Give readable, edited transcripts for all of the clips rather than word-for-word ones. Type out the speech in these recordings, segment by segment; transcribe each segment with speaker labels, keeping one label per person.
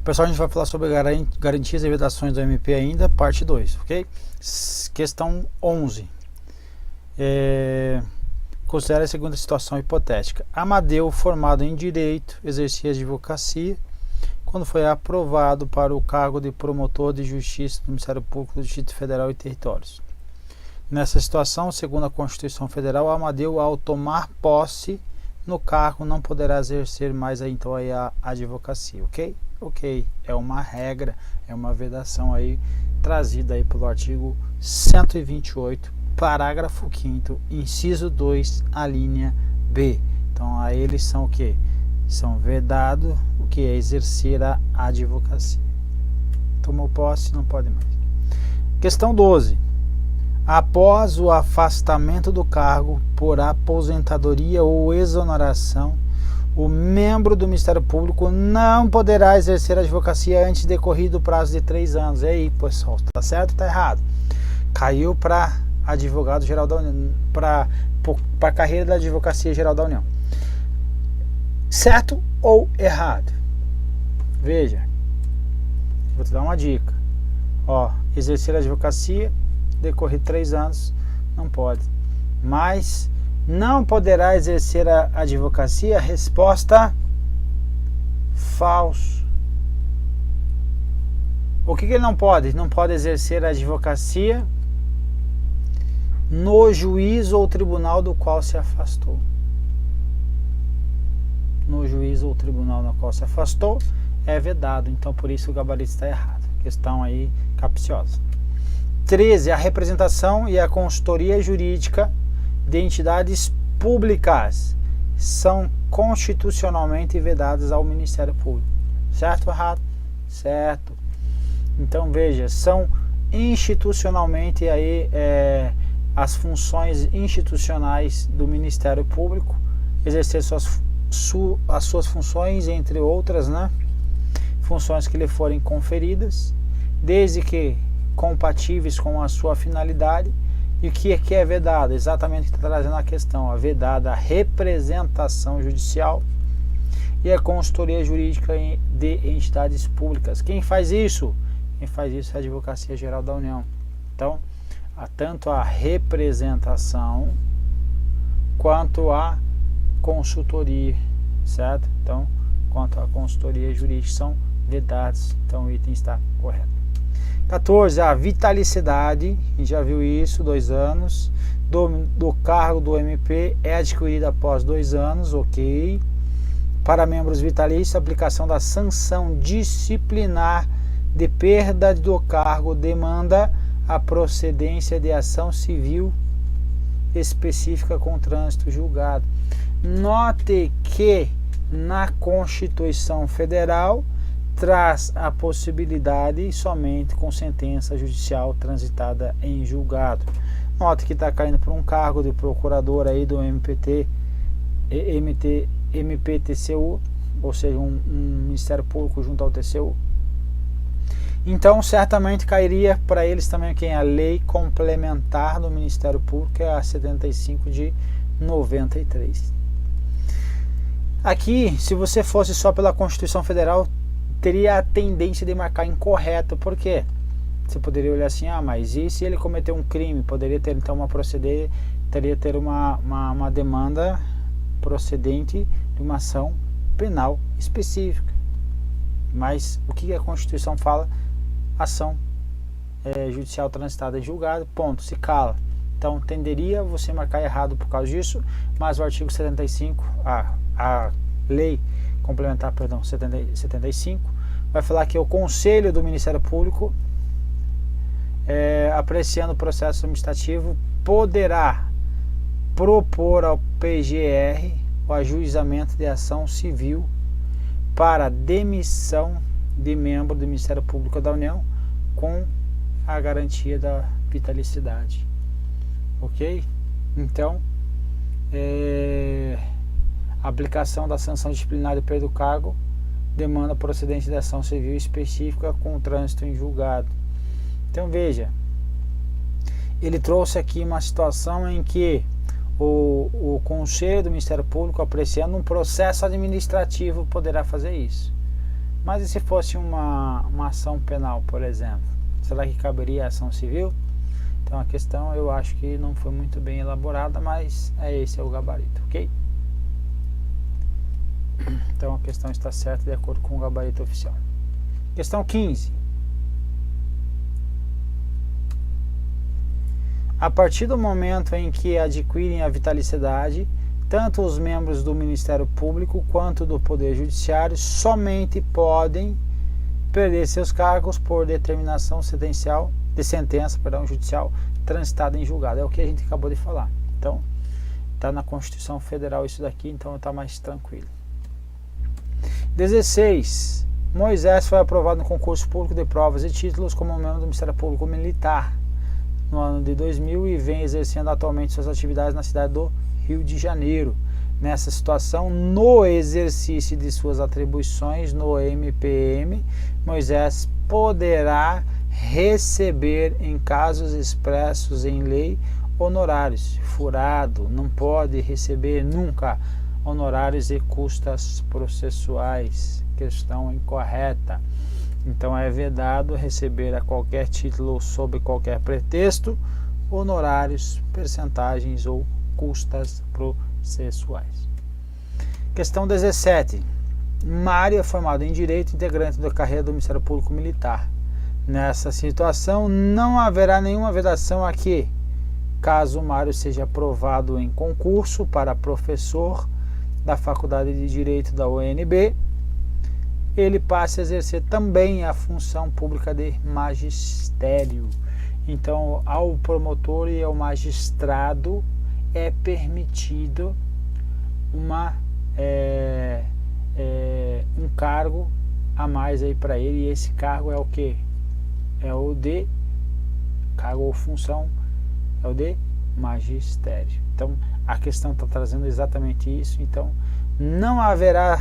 Speaker 1: Pessoal, a gente vai falar sobre garantias e vedações do MP ainda, parte 2, ok? Questão 11. Considere a seguinte situação hipotética. Amadeu, formado em Direito, exercia advocacia quando foi aprovado para o cargo de promotor de justiça do Ministério Público do Distrito Federal e Territórios. Nessa situação, segundo a Constituição Federal, Amadeu, ao tomar posse no cargo, não poderá exercer mais então a advocacia, ok? Ok, é uma regra, é uma vedação aí trazida aí pelo artigo 128, parágrafo 5º, inciso 2, a linha B. Então, aí eles são o que? São vedados o que é exercer a advocacia. Tomou posse, não pode mais. Questão 12. Após o afastamento do cargo por aposentadoria ou exoneração, o membro do Ministério Público não poderá exercer a advocacia antes de decorrido o prazo de 3 anos. E aí, pessoal, tá certo ou tá errado? Caiu para advogado-geral da União, para a carreira da Advocacia Geral da União. Certo ou errado? Veja, vou te dar uma dica. Ó, exercer a advocacia, decorrer 3 anos, não pode. Mas não poderá exercer a advocacia? Resposta: falso. O que ele não pode? Não pode exercer a advocacia no juízo ou tribunal do qual se afastou. No juízo ou tribunal no qual se afastou, é vedado. Então, por isso o gabarito está errado. Questão aí capciosa. 13. A representação e a consultoria jurídica de entidades públicas são constitucionalmente vedadas ao Ministério Público. Certo ou errado? Certo. Então, veja, são institucionalmente aí as funções institucionais do Ministério Público, exercer as suas funções, entre outras, né? Funções que lhe forem conferidas, desde que compatíveis com a sua finalidade. E o que é vedado? Exatamente o que está trazendo a questão. A vedada representação judicial e a consultoria jurídica de entidades públicas. Quem faz isso? Quem faz isso é a Advocacia Geral da União. Então, tanto a representação quanto a consultoria, certo? Então, quanto a consultoria jurídica são vedados. Então, o item está correto. 14. A vitalicidade, a gente já viu isso, 2 anos, do cargo do MP é adquirida após 2 anos, ok. Para membros vitalícios, a aplicação da sanção disciplinar de perda do cargo demanda a procedência de ação civil específica com trânsito julgado. Note que na Constituição Federal traz a possibilidade somente com sentença judicial transitada em julgado. Note que está caindo por um cargo de procurador aí do MPTCU, ou seja, um Ministério Público junto ao TCU. Então, certamente cairia para eles também quem? A lei complementar do Ministério Público, que é a 75 de 93. Aqui, se você fosse só pela Constituição Federal, teria a tendência de marcar incorreto. Por quê? Você poderia olhar assim, mas e se ele cometeu um crime? Poderia ter então teria ter uma demanda procedente de uma ação penal específica. Mas o que a Constituição fala? Ação judicial transitada em julgado, ponto, se cala. Então tenderia você marcar errado por causa disso, mas o artigo 75, a lei complementar, 75, vai falar que o Conselho do Ministério Público, apreciando o processo administrativo, poderá propor ao PGR o ajuizamento de ação civil para demissão de membro do Ministério Público da União com a garantia da vitalicidade. Ok? Então, a aplicação da sanção disciplinar de perda do cargo demanda procedência de ação civil específica com trânsito em julgado. Então, veja, ele trouxe aqui uma situação em que o Conselho do Ministério Público, apreciando um processo administrativo, poderá fazer isso. Mas e se fosse uma ação penal, por exemplo? Será que caberia a ação civil? Então a questão eu acho que não foi muito bem elaborada, mas esse é o gabarito, ok? Então a questão está certa de acordo com o gabarito oficial. Questão 15. A partir do momento em que adquirem a vitalicidade, tanto os membros do Ministério Público quanto do Poder Judiciário somente podem perder seus cargos por determinação sentencial, judicial transitada em julgado. É o que a gente acabou de falar. Então, está na Constituição Federal isso daqui, então está mais tranquilo. 16. Moisés foi aprovado no concurso público de provas e títulos como membro do Ministério Público Militar no ano de 2000 e vem exercendo atualmente suas atividades na cidade do Rio de Janeiro. Nessa situação, no exercício de suas atribuições no MPM, Moisés poderá receber, em casos expressos em lei, honorários. Furado, não pode receber nunca honorários e custas processuais. Questão incorreta. Então é vedado receber a qualquer título ou sob qualquer pretexto honorários, percentagens ou custas processuais. Questão 17. Mário é formado em Direito, integrante da carreira do Ministério Público Militar. Nessa situação, não haverá nenhuma vedação aqui, caso Mário seja aprovado em concurso para professor da Faculdade de Direito da UNB, ele passe a exercer também a função pública de magistério. Então, ao promotor e ao magistrado é permitido um cargo a mais aí para ele, e esse cargo é o que? É o de cargo ou função, é o de magistério. Então a questão está trazendo exatamente isso. Então não haverá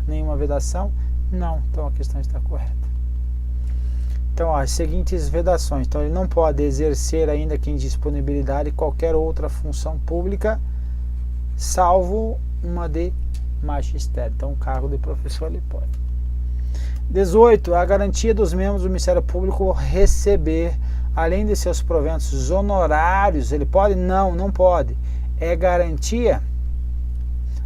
Speaker 1: nenhuma vedação? Não. Então a questão está correta. Então as seguintes vedações. Então ele não pode exercer, ainda que em disponibilidade, qualquer outra função pública, salvo uma de magistério. Então o cargo de professor ele pode. 18. A garantia dos membros do Ministério Público receber, além de seus proventos honorários, ele pode? Não, não pode. É garantia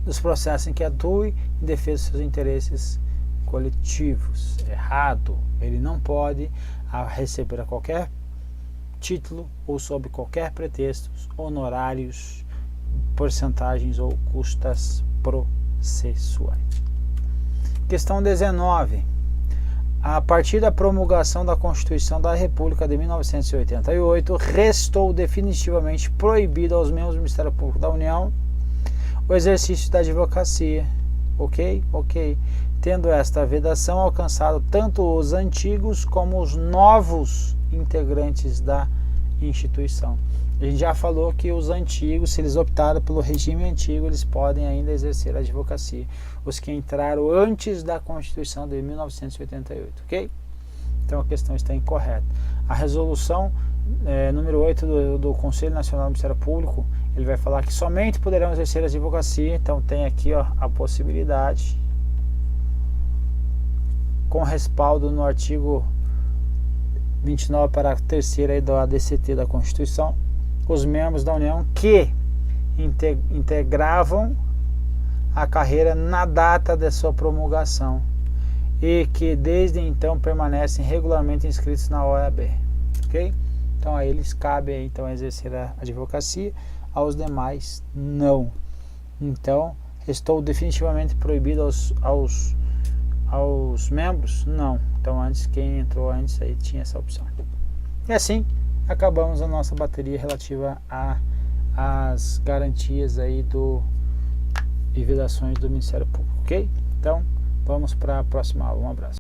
Speaker 1: dos processos em que atue em defesa dos seus interesses coletivos. Errado. Ele não pode receber a qualquer título ou sob qualquer pretexto honorários, porcentagens ou custas processuais. Questão 19. A partir da promulgação da Constituição da República de 1988, restou definitivamente proibido aos membros do Ministério Público da União o exercício da advocacia. Ok? Ok. Tendo esta vedação alcançado tanto os antigos como os novos integrantes da instituição. A gente já falou que os antigos, se eles optaram pelo regime antigo, eles podem ainda exercer a advocacia. Os que entraram antes da Constituição de 1988, ok? Então a questão está incorreta. A resolução número 8 do Conselho Nacional do Ministério Público, ele vai falar que somente poderão exercer a advocacia. Então tem aqui a possibilidade, com respaldo no artigo 29, parágrafo 3º da ADCT da Constituição, os membros da União que integravam a carreira na data de sua promulgação e que desde então permanecem regularmente inscritos na OAB, ok? Então a eles cabe então exercer a advocacia, aos demais não. Então restou definitivamente proibido aos membros? Não. Então antes, quem entrou antes aí tinha essa opção. E assim acabamos a nossa bateria relativa às garantias aí e vedações do Ministério Público, ok? Então vamos para a próxima aula. Um abraço.